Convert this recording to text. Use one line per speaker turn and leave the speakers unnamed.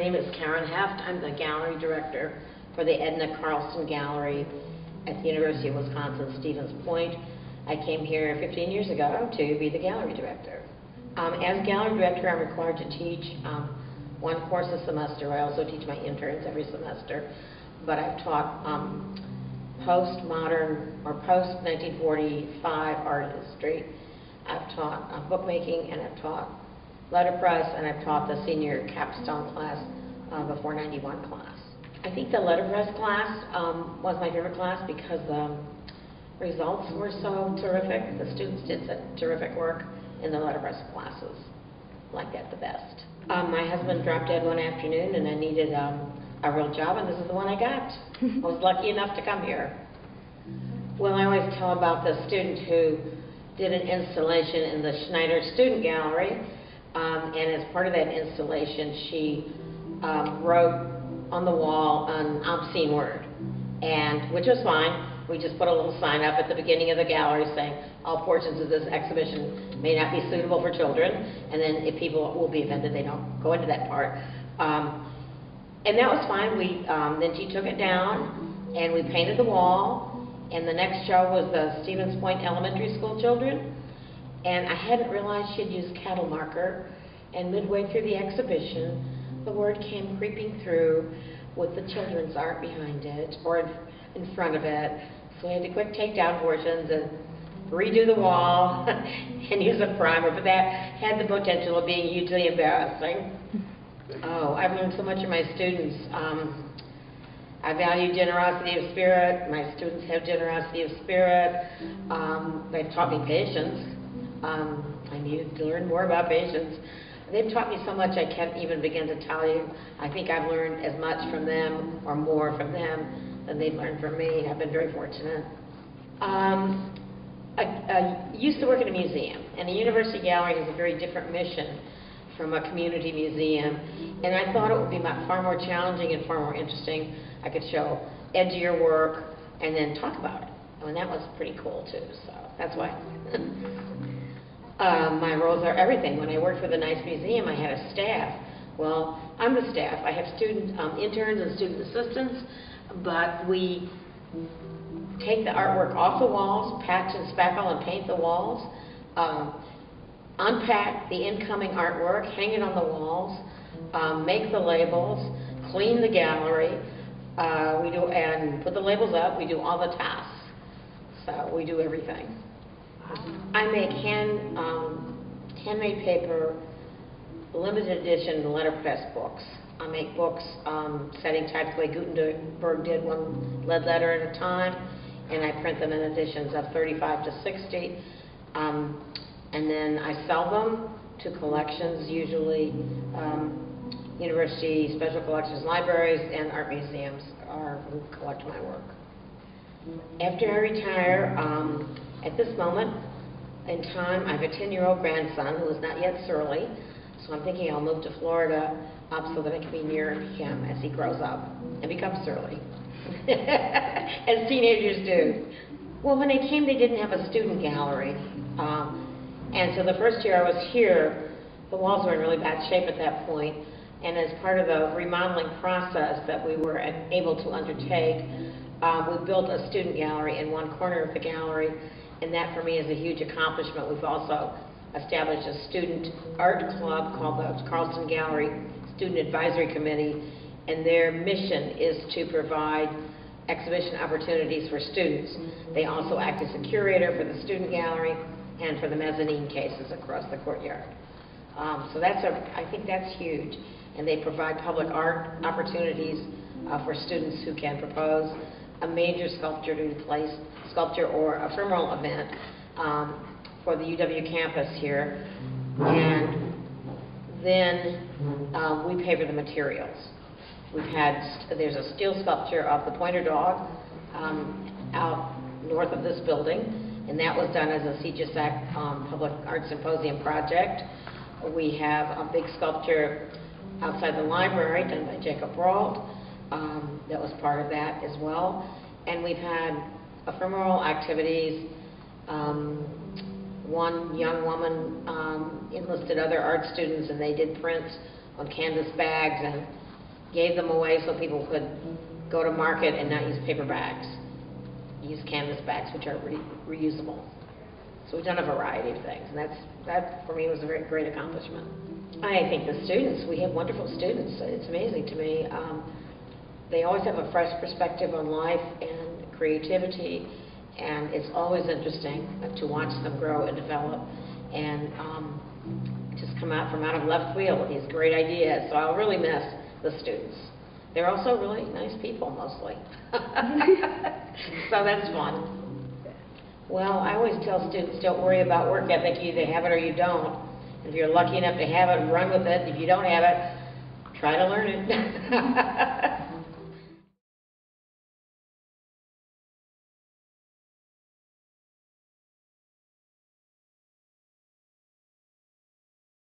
name is Caren Heft. I'm the gallery director for the Edna Carlson Gallery at the University of Wisconsin-Stevens Point. I came here 15 years ago to be the gallery director. As gallery director, I'm required to teach one course a semester. I also teach my interns every semester. But I've taught post-modern or post-1945 art history. I've taught bookmaking, and I've taught letterpress, and I've taught the senior capstone class, the 491 class. I think the letterpress class was my favorite class because the results were so terrific. The students did such terrific work in the letterpress classes. Like that the best. My husband dropped dead one afternoon, and I needed a real job, and this is the one I got. I was lucky enough to come here. Well, I always tell about the student who did an installation in the Schneider Student Gallery, and as part of that installation, she wrote on the wall an obscene word, and which was fine. We just put a little sign up at the beginning of the gallery saying all portions of this exhibition may not be suitable for children, and then if people will be offended, they don't go into that part. And that was fine. Then she took it down, and we painted the wall. And the next show was the Stevens Point Elementary School children. And I hadn't realized she'd used cattle marker. And midway through the exhibition, the word came creeping through with the children's art behind it, or in front of it. So I had to quick take down portions and redo the wall and use a primer. But that had the potential of being hugely embarrassing. Oh, I've learned so much from my students. I value generosity of spirit. My students have generosity of spirit. They've taught me patience. I need to learn more about patience. They've taught me so much I can't even begin to tell you. I think I've learned as much from them or more from them than they've learned from me. I've been very fortunate. I used to work in a museum, and a university gallery has a very different mission from a community museum, and I thought it would be far more challenging and far more interesting. I could show edgier work and then talk about it. And that was pretty cool too, so that's why. My roles are everything. When I worked for the Nice Museum, I had a staff. Well, I'm the staff. I have student interns and student assistants, but we take the artwork off the walls, patch and spackle and paint the walls, unpack the incoming artwork, hang it on the walls, make the labels, clean the gallery, and put the labels up. We do all the tasks. So we do everything. I make handmade paper, limited edition letterpress books. I make books setting types the way Gutenberg did, one lead letter at a time, and I print them in editions of 35 to 60. And then I sell them to collections, usually university special collections, libraries, and art museums who collect my work. After I retire, at this moment in time, I have a 10-year-old grandson who is not yet surly, so I'm thinking I'll move to Florida so that I can be near him as he grows up and becomes surly, as teenagers do. Well, when they came, they didn't have a student gallery. And so the first year I was here, the walls were in really bad shape at that point, and as part of the remodeling process that we were able to undertake, we built a student gallery in one corner of the gallery, and that for me is a huge accomplishment. We've also established a student art club called the Carlson Gallery Student Advisory Committee, and their mission is to provide exhibition opportunities for students. They also act as a curator for the student gallery and for the mezzanine cases across the courtyard. So I think that's huge. And they provide public art opportunities for students who can propose a major sculpture or ephemeral event for the UW campus here. And then we pay for the materials. There's a steel sculpture of the pointer dog out north of this building, and that was done as a CGSAC Public Art Symposium project. We have a big sculpture outside the library done by Jacob Brault. That was part of that as well. And we've had ephemeral activities. One young woman enlisted other art students, and they did prints on canvas bags and gave them away so people could go to market and not use paper bags, use canvas bags, which are reusable. So we've done a variety of things, and that for me was a very great accomplishment. I think the students, we have wonderful students. It's amazing to me. They always have a fresh perspective on life and creativity, and it's always interesting to watch them grow and develop and just come out from out of left field with these great ideas. So I'll really miss the students. They're also really nice people, mostly. So that's fun. Well, I always tell students, don't worry about work ethic. You either have it or you don't. If you're lucky enough to have it, run with it. If you don't have it, try to learn it.